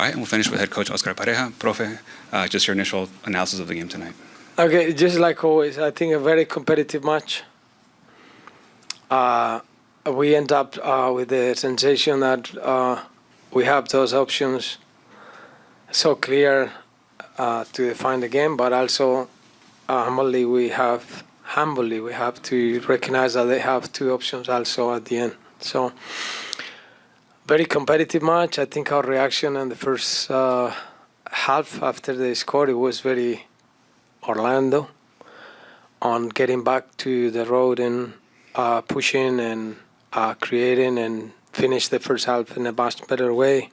All right, and we'll finish with head coach Oscar Pareja. Profe, just your initial analysis of the game tonight. Okay, just like always, I think a very competitive match. We end up with the sensation that we have those options so clear to define the game, but also humbly we have to recognize that they have two options also at the end. So very competitive match. I think our reaction in the first half after they scored, it was very Orlando on getting back to the road and pushing and creating and finish the first half in a much better way.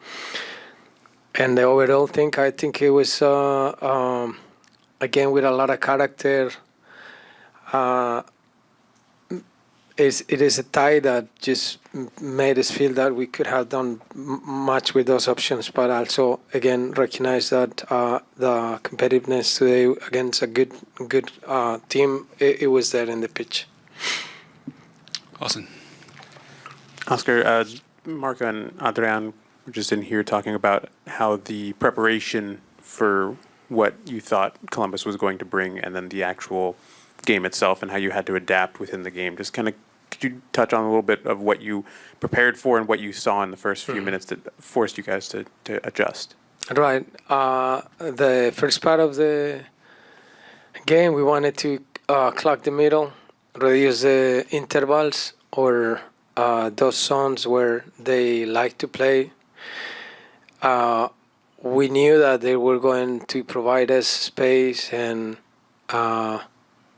And the overall thing, I think it was, again, with a lot of character. It is a tie that just made us feel that we could have done much with those options, but also, again, recognize that the competitiveness today against a good team, it was there in the pitch. Awesome. Oscar, Marco and Adrian were just in here talking about how the preparation for what you thought Columbus was going to bring and then the actual game itself and how you had to adapt within the game. Just kind of, could you touch on a little bit of what you prepared for and what you saw in the first few minutes that forced you guys to adjust? Right. The first part of the game, we wanted to clock the middle, reduce the intervals or those zones where they like to play. We knew that they were going to provide us space, and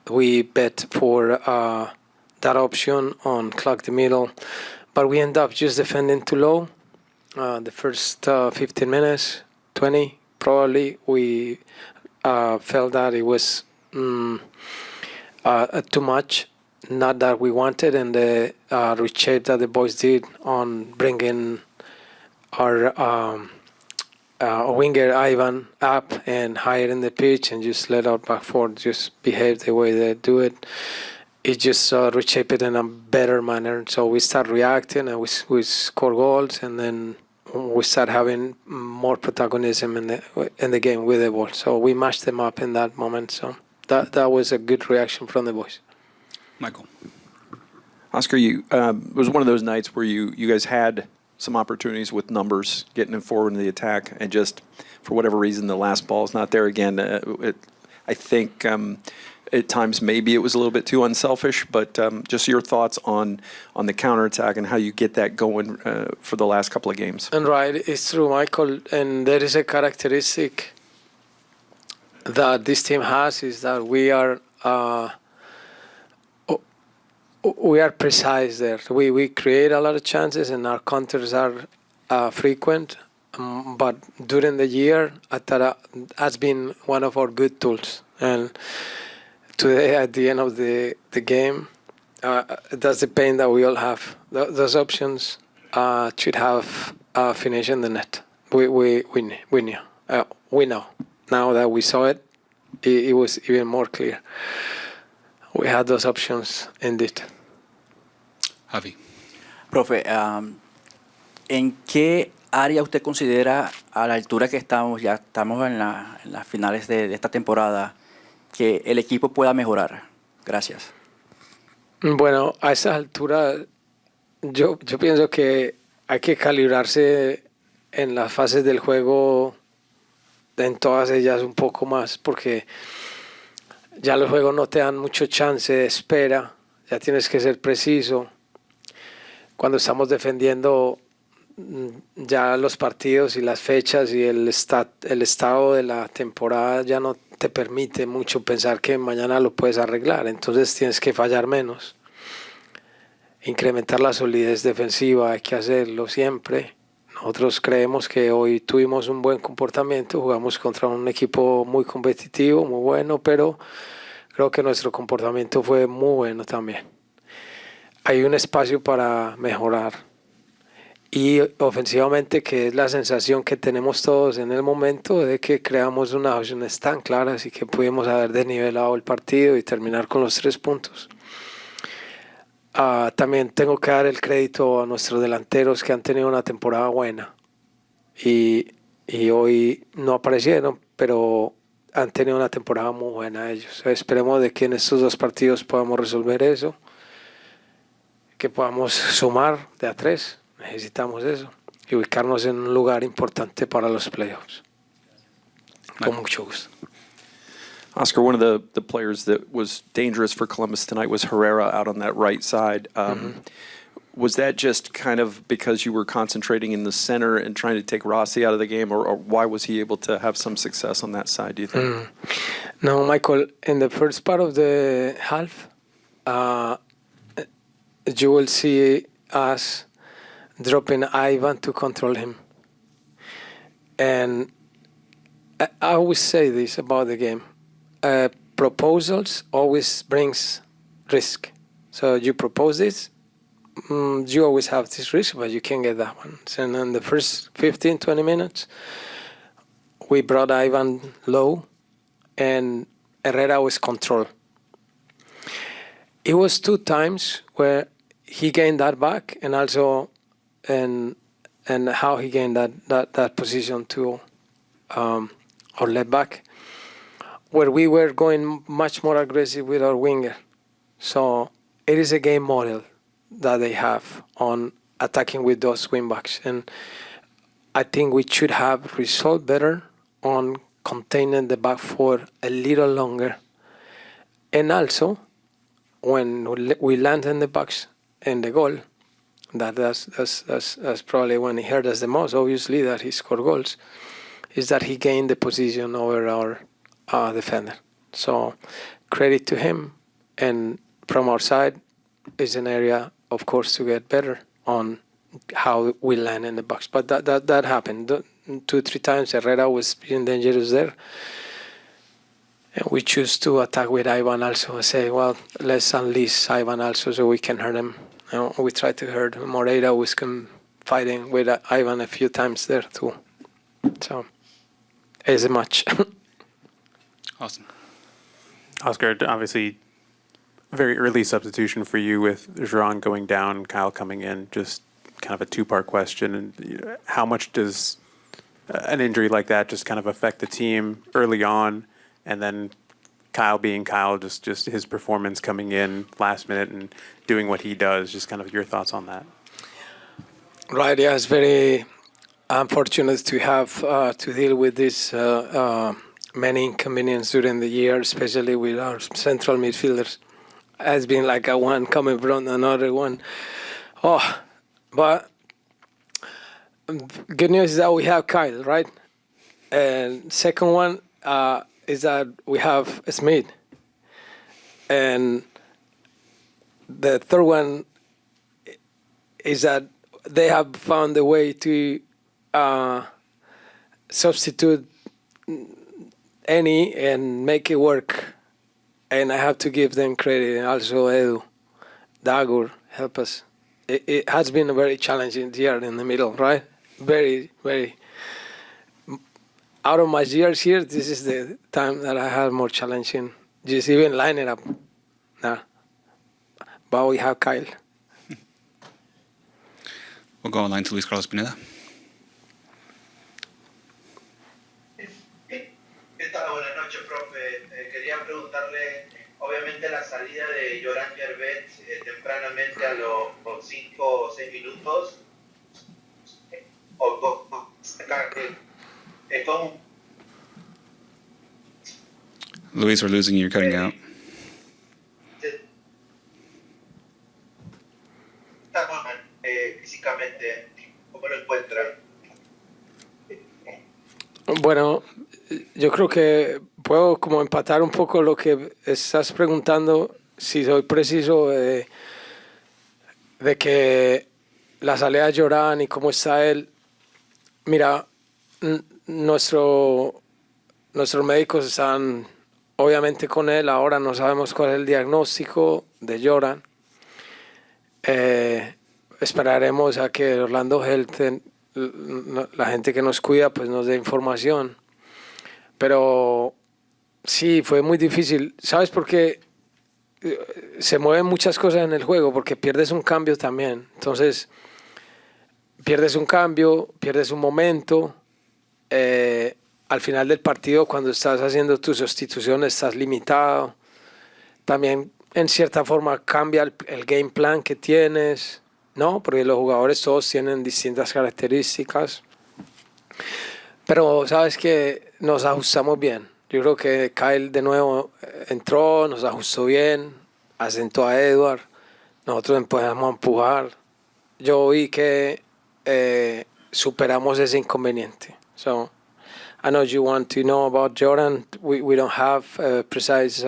we bet for that option on clock the middle. But we end up just defending too low. The first 15 minutes, 20, probably, we felt that it was too much. Not that we wanted, and the reshape that the boys did on bringing our winger Ivan up and higher in the pitch and just let our back four just behave the way they do it. It just reshaped it in a better manner. So we start reacting and we score goals, and then we start having more protagonism in the game with the ball. So we mashed them up in that moment. So that was a good reaction from the boys. Michael. Oscar, it was one of those nights where you guys had some opportunities with numbers, getting them forward in the attack, and just for whatever reason, the last ball's not there again. I think at times maybe it was a little bit too unselfish, but just your thoughts on the counterattack and how you get that going for the last couple of games. And right, it's true, Michael, and there is a characteristic that this team has, is that we are precise there. We create a lot of chances, and our counters are frequent. But during the year, that has been one of our good tools. And today, at the end of the game, that's the pain that we all have. Those options should have finished in the net. We knew. We know. Now that we saw it, it was even more clear. We had those options indeed. Javi. Profe, ¿en qué área usted considera, a la altura que estamos, ya estamos en las finales de esta temporada, que el equipo pueda mejorar? Gracias. Bueno, a esa altura yo pienso que hay que calibrarse en las fases del juego, en todas ellas un poco más, porque ya los juegos no te dan mucho chance de espera, ya tienes que ser preciso. Cuando estamos defendiendo ya los partidos y las fechas y el estado de la temporada ya no te permite mucho pensar que mañana lo puedes arreglar, entonces tienes que fallar menos. Incrementar la solidez defensiva, hay que hacerlo siempre. Nosotros creemos que hoy tuvimos un buen comportamiento, jugamos contra un equipo muy competitivo, muy bueno, pero creo que nuestro comportamiento fue muy bueno también. Hay un espacio para mejorar. Y ofensivamente, que es la sensación que tenemos todos en el momento de que creamos unas opciones tan claras y que pudimos haber desnivelado el partido y terminar con los 3 puntos. También tengo que dar el crédito a nuestros delanteros que han tenido una temporada buena. Y y hoy no aparecieron, pero han tenido una temporada muy buena ellos. Esperemos de que en estos dos partidos podamos resolver eso, que podamos sumar de a tres, necesitamos eso, y ubicarnos en un lugar importante para los playoffs. Con mucho gusto. Oscar, one of the players that was dangerous for Columbus tonight was Herrera out on that right side. Was that just kind of because you were concentrating in the center and trying to take Rossi out of the game, or why was he able to have some success on that side, do you think? No, Michael, in the first part of the half, you will see us dropping Ivan to control him. And I always say this about the game. Proposals always brings risk. So you propose this, you always have this risk, but you can get that one. So in the first 15, 20 minutes, we brought Ivan low, and Herrera was control. It was 2 times where he gained that back, and also and how he gained that position to our left back, where we were going much more aggressive with our winger. So it is a game model that they have on attacking with those wing backs, and I think we should have resolved better on containing the back four a little longer. And also, when we land in the box and the goal, that's probably when he hurt us the most, obviously, that he scored goals, is that he gained the position over our defender. So credit to him. And from our side, is an area, of course, to get better on how we land in the box. But that happened 2-3 times. Herrera was being dangerous there. And we choose to attack with Ivan also. Say, well, let's unleash Ivan also so we can hurt him. We try to hurt Moreira, was fighting with Ivan a few times there too. So it's a match. Awesome. Oscar, obviously, very early substitution for you with Jean going down, Kyle coming in. Just kind of a 2-part question. And how much does an injury like that just kind of affect the team early on, and then Kyle being Kyle, just his performance coming in last minute and doing what he does? Just kind of your thoughts on that. Right. Yeah, it's very unfortunate to have to deal with this many inconveniences during the year, especially with our central midfielders. Has been like a one coming from another one. Oh, but good news is that we have Kyle, right? And second one is that we have Smith. And the third one is that they have found a way to substitute any and make it work. And I have to give them credit. And also Edu, Dagur, help us. It has been a very challenging year in the middle, right? Very, very. Out of my years here, this is the time that I had more challenging. Just even lining up. Nah. But we have Kyle. We'll go online to Luis Carlos Pineda. Buenas noches, profe. Quería preguntarle, obviamente la salida de Yoran Yerbet tempranamente a los 5 o 6 minutos, Luis, we're losing you. You're cutting out. Físicamente, ¿cómo lo encuentra? Bueno, yo creo que puedo como empatar un poco lo que estás preguntando, si soy preciso, de que la salida de Llorán y cómo está él. Mira, nuestros médicos están obviamente con él. Ahora no sabemos cuál es el diagnóstico de Llorán. Esperaremos a que Orlando Health, la gente que nos cuida, pues nos dé información. Pero sí, fue muy difícil. ¿Sabes por qué? Se mueven muchas cosas en el juego, porque pierdes un cambio también. Entonces, pierdes un cambio, pierdes un momento, al final del partido, cuando estás haciendo tus sustituciones, estás limitado. También, en cierta forma, cambia el game plan que tienes, ¿no? Porque los jugadores todos tienen distintas características. Pero sabes que nos ajustamos bien. Yo creo que Kyle de nuevo entró, nos ajustó bien, asentó a Edward. Nosotros empezamos a empujar. Yo vi que superamos ese inconveniente. So, I know you want to know about Jordan. We don't have precise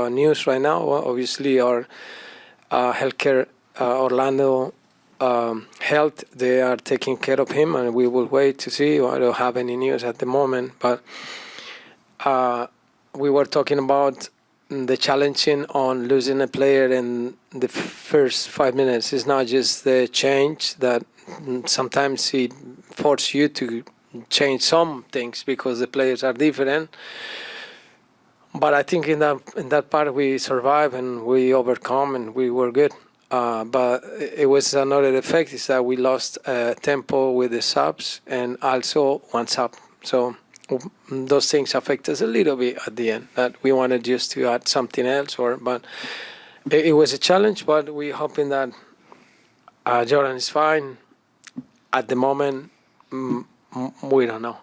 news right now. Obviously, our healthcare Orlando health, they are taking care of him, and we will wait to see. I don't have any news at the moment, but we were talking about the challenging on losing a player in the first 5 minutes. It's not just the change that sometimes it forces you to change some things because the players are different. But I think in that part we survived and we overcome and we were good. But it was another effect is that we lost tempo with the subs and also one sub. So those things affect us a little bit at the end. That we wanted just to add something else, but it was a challenge. But we're hoping that Jordan is fine. At the moment, we don't know.